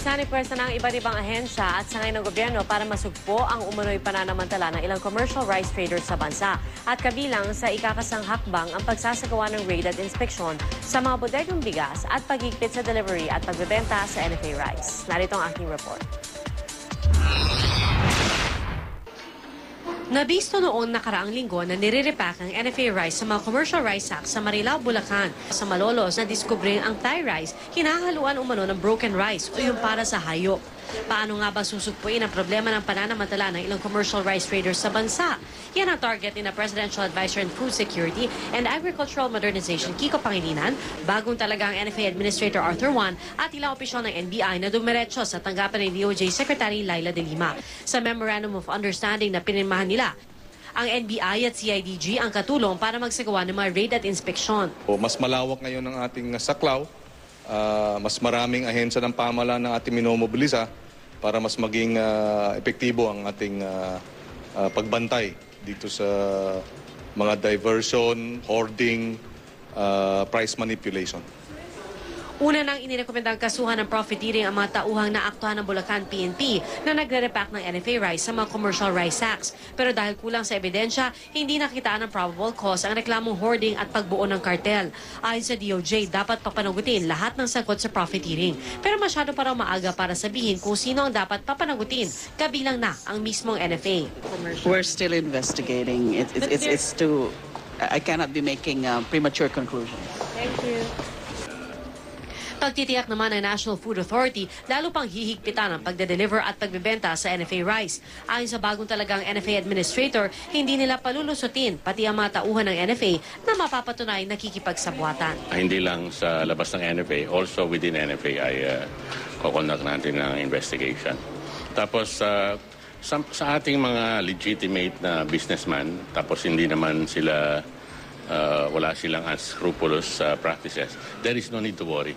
Nagsanipuwersa na ang iba't ibang ahensya at sangay ng gobyerno para masugpo ang umano'y pananamantala ng ilang commercial rice traders sa bansa. At kabilang sa ikakasang hakbang ang pagsasagawa ng raid at inspeksyon sa mga bodegang bigas at pagigpit sa delivery at pagbebenta sa NFA rice. Narito ang aking report. Nabisto noong nakaraang linggo na nire-repack ang NFA rice sa mga commercial rice sacks sa Marilao, Bulacan. Sa Malolos na diskubring ang Thai rice, hinahaluan umano ng broken rice o yung para sa hayop. Paano nga ba susugpuin ang problema ng pananamantala ng ilang commercial rice traders sa bansa? Yan ang target ni na Presidential Advisor on Food Security and Agricultural Modernization Kiko Pangilinan, bagong talaga ang NFA Administrator Arthur Juan at ilang opisyal ng NBI na dumiretso sa tanggapan ni DOJ Secretary Laila De Lima. Sa Memorandum of Understanding na pinirmahan nila, ang NBI at CIDG ang katulong para magsagawa ng mga raid at inspeksyon. Mas malawak ngayon ang ating saklaw, mas maraming ahensya ng pamahalaan na ating minomobilisa para mas maging epektibo ang ating pagbantay dito sa mga diversion, hoarding, price manipulation. Una nang inirekomendang kasuhan ng profiteering ang mga tauhang naaktuhan ng Bulacan PNP na nagre-repack ng NFA rice sa mga commercial rice sacks. Pero dahil kulang sa ebidensya, hindi nakitaan ng probable cause ang reklamong hoarding at pagbuo ng kartel. Ayon sa DOJ, dapat papanagutin lahat ng sagot sa profiteering. Pero masyado pa raw maaga para sabihin kung sino ang dapat papanagutin, kabilang na ang mismong NFA. We're still investigating. I cannot be making premature conclusions. Thank you. Pagtitiyak naman ng National Food Authority, lalo pang hihigpitan ang pagde-deliver at pagbebenta sa NFA rice. Ayon sa bagong talagang NFA Administrator, hindi nila palulusutin pati ang mga tauhan ng NFA na mapapatunay nakikipagsabuatan. Hindi lang sa labas ng NFA, also within NFA ay kukonduct natin ng investigation. Tapos sa ating mga legitimate na businessman, tapos hindi naman sila, wala silang unscrupulous practices, there is no need to worry.